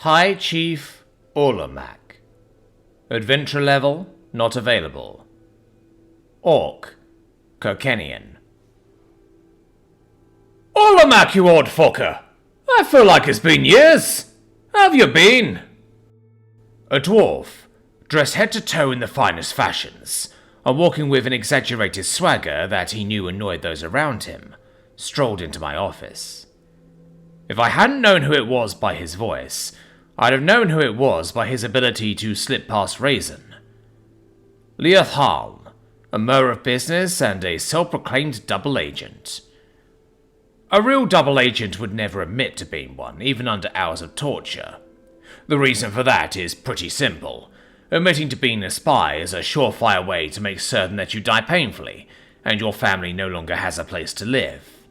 High Chief Olamak. Adventure level, not available. Orc, Kirkenian. Olamak, you old fucker! I feel like it's been years! How have you been? A dwarf, dressed head to toe in the finest fashions, and walking with an exaggerated swagger that he knew annoyed those around him, strolled into my office. If I hadn't known who it was by his voice, I'd have known who it was by his ability to slip past reason. Leoth Hall, a mer of business and a self-proclaimed double agent. A real double agent would never admit to being one, even under hours of torture. The reason for that is pretty simple. Admitting to being a spy is a surefire way to make certain that you die painfully, and your family no longer has a place to live.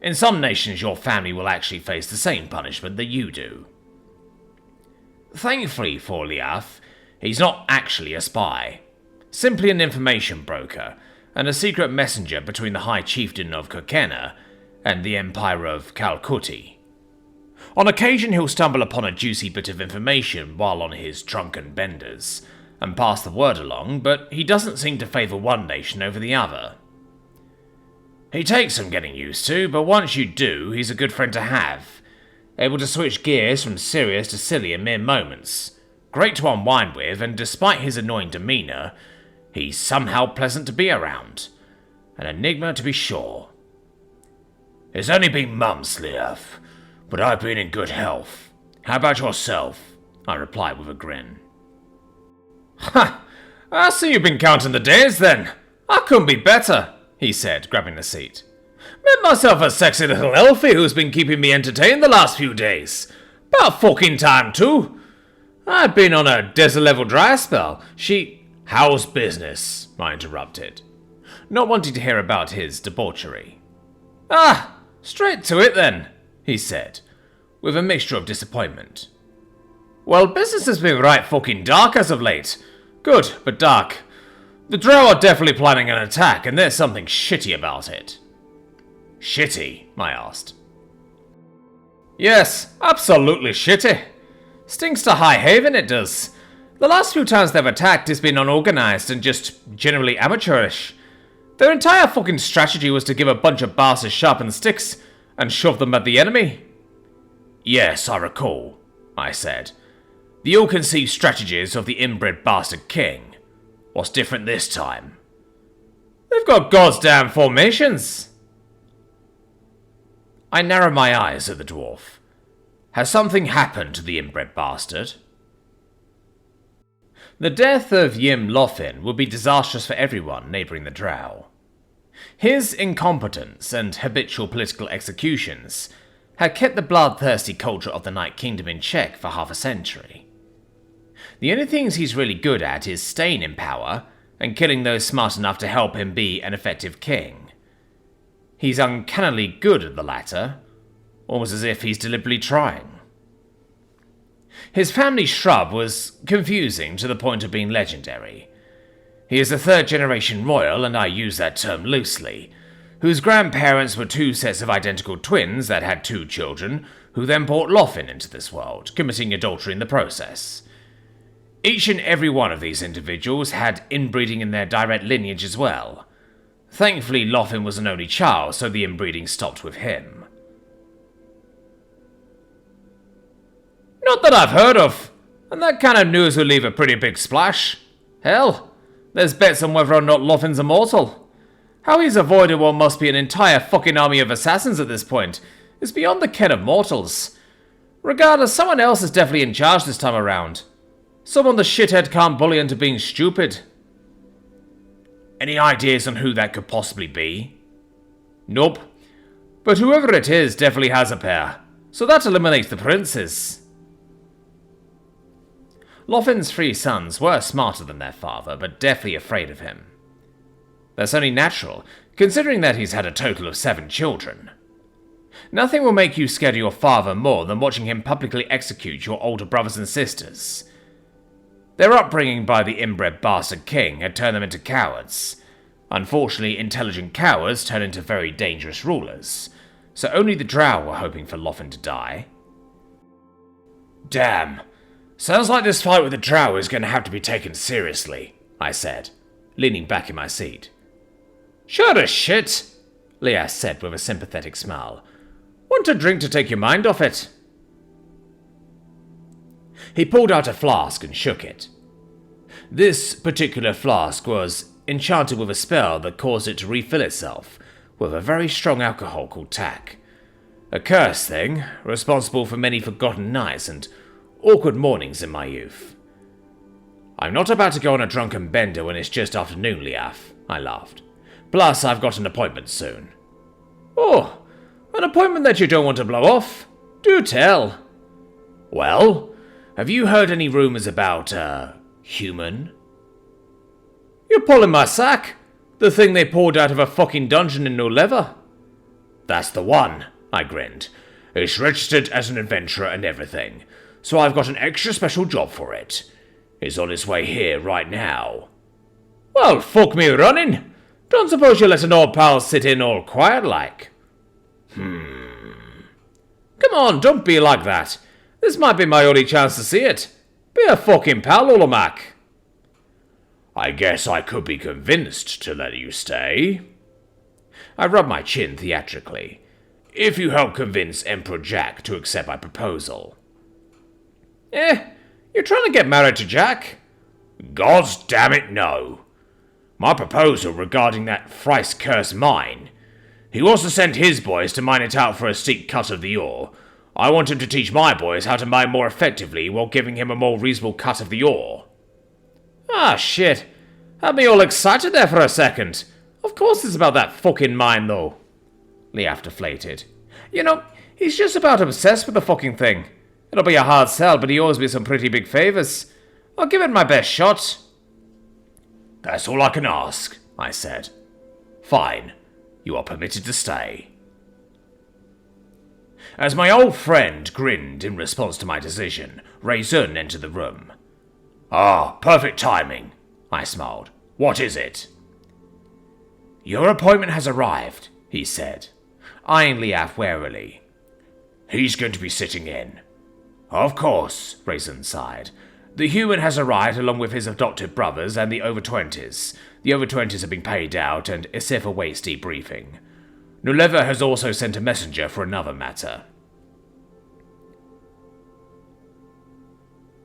In some nations, your family will actually face the same punishment that you do. Thankfully for Leoth, he's not actually a spy. Simply an information broker, and a secret messenger between the High Chieftain of Kokena and the Empire of Kalkuti. On occasion he'll stumble upon a juicy bit of information while on his drunken benders, and pass the word along, but he doesn't seem to favour one nation over the other. He takes some getting used to, but once you do, he's a good friend to have. Able to switch gears from serious to silly in mere moments. Great to unwind with, and despite his annoying demeanour, he's somehow pleasant to be around. An enigma to be sure. It's only been months, Leoth, but I've been in good health. How about yourself? I replied with a grin. Ha! I see you've been counting the days then. I couldn't be better, he said, grabbing the seat. Met myself a sexy little elfie who's been keeping me entertained the last few days. About fucking time too. I'd been on a desert-level dry spell. How's business? I interrupted, not wanting to hear about his debauchery. Ah, straight to it then, he said, with a mixture of disappointment. Well, business has been right fucking dark as of late. Good, but dark. The Drow are definitely planning an attack, and there's something shitty about it. Shitty? I asked. Yes, absolutely shitty. Stinks to high haven, it does. The last few times they've attacked has been unorganized and just generally amateurish. Their entire fucking strategy was to give a bunch of bastards sharpened sticks and shove them at the enemy. Yes, I recall, I said. The ill-conceived strategies of the inbred bastard king. What's different this time? They've got goddamn formations. I narrowed my eyes at the dwarf. Has something happened to the inbred bastard? The death of Yim Lothin would be disastrous for everyone neighbouring the Drow. His incompetence and habitual political executions had kept the bloodthirsty culture of the Night Kingdom in check for half a century. The only things he's really good at is staying in power and killing those smart enough to help him be an effective king. He's uncannily good at the latter, almost as if he's deliberately trying. His family shrub was confusing to the point of being legendary. He is a third-generation royal, and I use that term loosely, whose grandparents were two sets of identical twins that had two children, who then brought Lothin into this world, committing adultery in the process. Each and every one of these individuals had inbreeding in their direct lineage as well. Thankfully, Lothin was an only child, so the inbreeding stopped with him. Not that I've heard of, and that kind of news will leave a pretty big splash. Hell, there's bets on whether or not Lothin's immortal. How he's avoided what must be an entire fucking army of assassins at this point is beyond the ken of mortals. Regardless, someone else is definitely in charge this time around. Someone the shithead can't bully into being stupid. Any ideas on who that could possibly be? Nope. But whoever it is definitely has a pair, so that eliminates the princes. Lothin's three sons were smarter than their father, but deathly afraid of him. That's only natural, considering that he's had a total of 7 children. Nothing will make you scared of your father more than watching him publicly execute your older brothers and sisters. Their upbringing by the inbred bastard king had turned them into cowards. Unfortunately, intelligent cowards turn into very dangerous rulers, so only the Drow were hoping for Lothin to die. Damn. Sounds like this fight with the drow is going to have to be taken seriously, I said, leaning back in my seat. Sure as shit, Lias said with a sympathetic smile. Want a drink to take your mind off it? He pulled out a flask and shook it. This particular flask was enchanted with a spell that caused it to refill itself with a very strong alcohol called tack. A cursed thing, responsible for many forgotten nights and awkward mornings in my youth. I'm not about to go on a drunken bender when it's just afternoon, Liaf, I laughed. Plus, I've got an appointment soon. Oh, an appointment that you don't want to blow off? Do tell. Well, have you heard any rumors about, human? You're pulling my sack. The thing they pulled out of a fucking dungeon in Nulleva? That's the one, I grinned. It's registered as an adventurer and everything, so I've got an extra special job for it. It's on its way here right now. Well, fuck me running. Don't suppose you'll let an old pal sit in all quiet like? Come on, don't be like that. This might be my only chance to see it. Be a fucking pal, Ulamak. I guess I could be convinced to let you stay. I rubbed my chin theatrically. If you help convince Emperor Jack to accept my proposal. You're trying to get married to Jack? God damn it, no. My proposal regarding that thrice-cursed mine. He wants to send his boys to mine it out for a steep cut of the ore. I want him to teach my boys how to mine more effectively while giving him a more reasonable cut of the ore. Ah, shit. Had me all excited there for a second. Of course it's about that fucking mine, though. Liaf deflated. You know, he's just about obsessed with the fucking thing. It'll be a hard sell, but he owes me some pretty big favors. I'll give it my best shot. That's all I can ask, I said. Fine. You are permitted to stay. As my old friend grinned in response to my decision, Raizun entered the room. Ah, perfect timing, I smiled. What is it? Your appointment has arrived, he said, eyeing Liaf warily. He's going to be sitting in. Of course, Raizun sighed. The human has arrived along with his adopted brothers and the over-20s. The over-20s have been paid out and Isif awaits debriefing. Nulleva has also sent a messenger for another matter.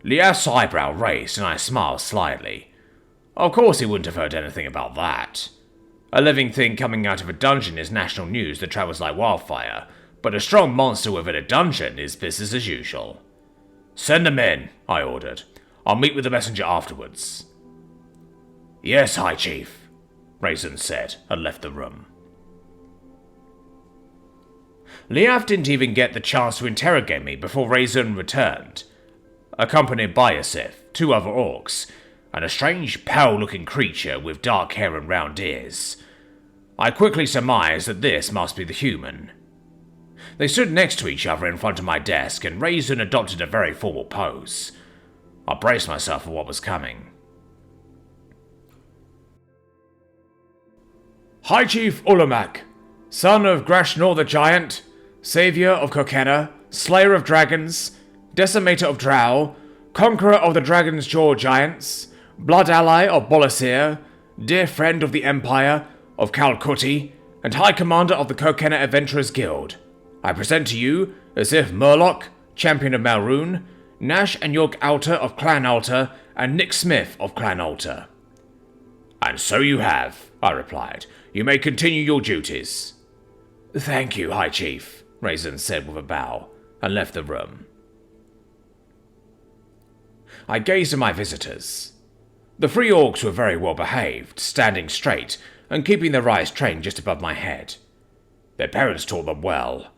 Liaf's eyebrow raised and I smiled slightly. Of course he wouldn't have heard anything about that. A living thing coming out of a dungeon is national news that travels like wildfire, but a strong monster within a dungeon is business as usual. Send them in, I ordered. I'll meet with the messenger afterwards. Yes, High Chief, Raizun said and left the room. Liaf didn't even get the chance to interrogate me before Raizun returned, accompanied by Isif, 2 other orcs, and a strange, pale-looking creature with dark hair and round ears. I quickly surmised that this must be the human. They stood next to each other in front of my desk, and Raizun adopted a very formal pose. I braced myself for what was coming. High Chief Ulamak, son of Grashnor the Giant, Saviour of Kokena, Slayer of Dragons, Decimator of Drow, Conqueror of the Dragon's Jaw Giants, Blood Ally of Bolasir, Dear Friend of the Empire of Calcutti, and High Commander of the Kokena Adventurers Guild. I present to you Isif Murloc, Champion of Malrune, Nash and York Alter of Clan Alter, and Nick Smith of Clan Alter. And so you have, I replied. You may continue your duties. Thank you, High Chief, Raizun said with a bow, and left the room. I gazed at my visitors. The 3 orcs were very well behaved, standing straight, and keeping their eyes trained just above my head. Their parents taught them well.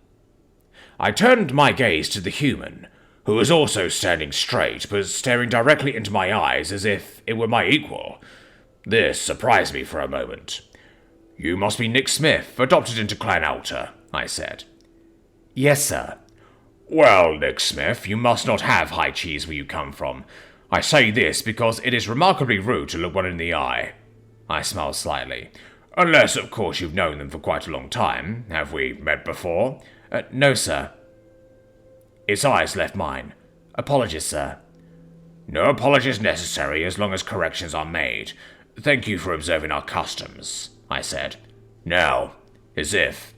I turned my gaze to the human, who was also standing straight, but staring directly into my eyes as if it were my equal. This surprised me for a moment. You must be Nick Smith, adopted into Clan Alter, I said. Yes, sir. Well, Nick Smith, you must not have high cheese where you come from. I say this because it is remarkably rude to look one in the eye. I smiled slightly. Unless, of course, you've known them for quite a long time. Have we met before? No, sir. Its eyes left mine. Apologies, sir. No apologies necessary as long as corrections are made. Thank you for observing our customs, I said. Now, as if,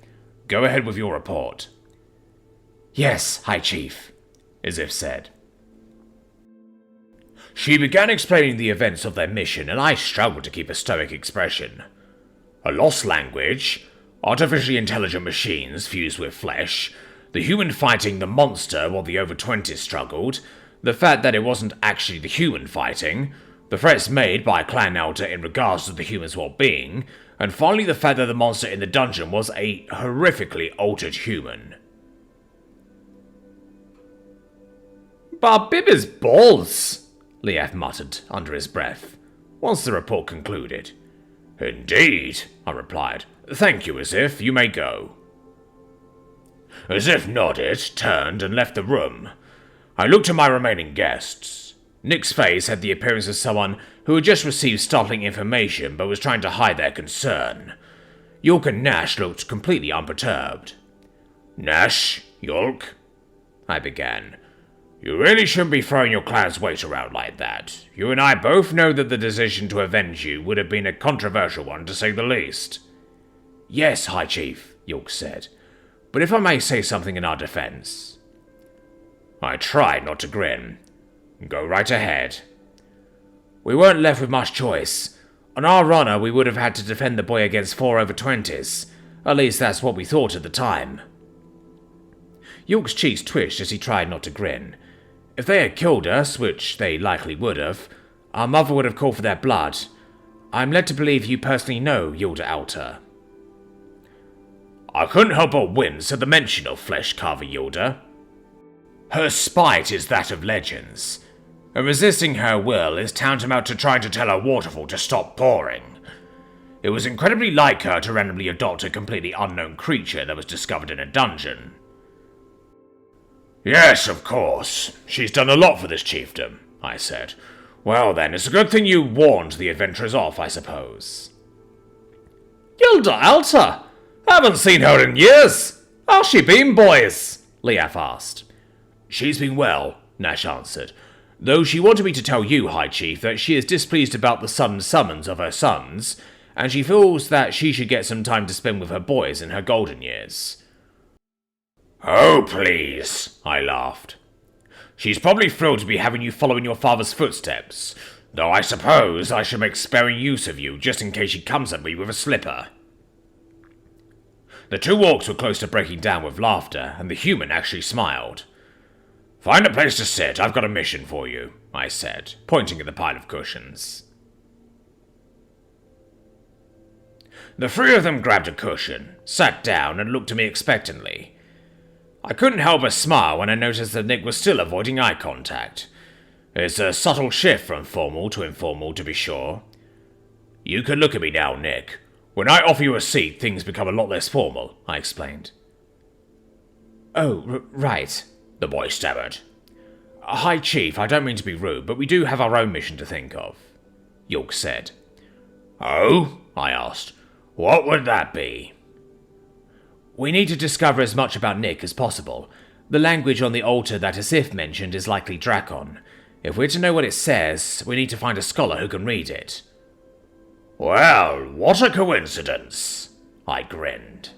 go ahead with your report. Yes, High Chief, as if said. She began explaining the events of their mission, and I struggled to keep a stoic expression. A lost language, artificially intelligent machines fused with flesh, the human fighting the monster while the over-20s struggled, the fact that it wasn't actually the human fighting, the threats made by Clan Elder in regards to the human's well-being, and finally the fact that the monster in the dungeon was a horrifically altered human. Barbiba's balls, Lief muttered under his breath, once the report concluded. Indeed, I replied. Thank you, Asif. You may go. Asif nodded, turned, and left the room. I looked at my remaining guests. Nick's face had the appearance of someone who had just received startling information but was trying to hide their concern. Yulk and Nash looked completely unperturbed. Nash, Yulk, I began. You really shouldn't be throwing your clan's weight around like that. You and I both know that the decision to avenge you would have been a controversial one, to say the least. Yes, High Chief, Yulk said. But if I may say something in our defense. I tried not to grin. Go right ahead. We weren't left with much choice. On our honor, we would have had to defend the boy against 4 over-20s. At least that's what we thought at the time. Yulk's cheeks twitched as he tried not to grin. If they had killed us, which they likely would have, our mother would have called for their blood. I'm led to believe you personally know Yulda Alta. I couldn't help but wince at the mention of Flesh-Carver Yulda. Her spite is that of legends, and resisting her will is tantamount to trying to tell a waterfall to stop pouring. It was incredibly like her to randomly adopt a completely unknown creature that was discovered in a dungeon. Yes, of course. She's done a lot for this chiefdom, I said. Well then, it's a good thing you warned the adventurers off, I suppose. Yulda Alta! Haven't seen her in years! How's she been, boys? Lief asked. She's been well, Nash answered, though she wanted me to tell you, High Chief, that she is displeased about the sudden summons of her sons, and she feels that she should get some time to spend with her boys in her golden years. Oh, please, I laughed. She's probably thrilled to be having you follow in your father's footsteps, though I suppose I should make sparing use of you just in case she comes at me with a slipper. The two orcs were close to breaking down with laughter, and the human actually smiled. Find a place to sit, I've got a mission for you, I said, pointing at the pile of cushions. The three of them grabbed a cushion, sat down, and looked at me expectantly. I couldn't help but smile when I noticed that Nick was still avoiding eye contact. It's a subtle shift from formal to informal, to be sure. You can look at me now, Nick. When I offer you a seat, things become a lot less formal, I explained. Oh, right, the boy stammered. High Chief, I don't mean to be rude, but we do have our own mission to think of, Yulk said. Oh? I asked. What would that be? We need to discover as much about Nick as possible. The language on the altar that Asif mentioned is likely Drakon. If we're to know what it says, we need to find a scholar who can read it. Well, what a coincidence, I grinned.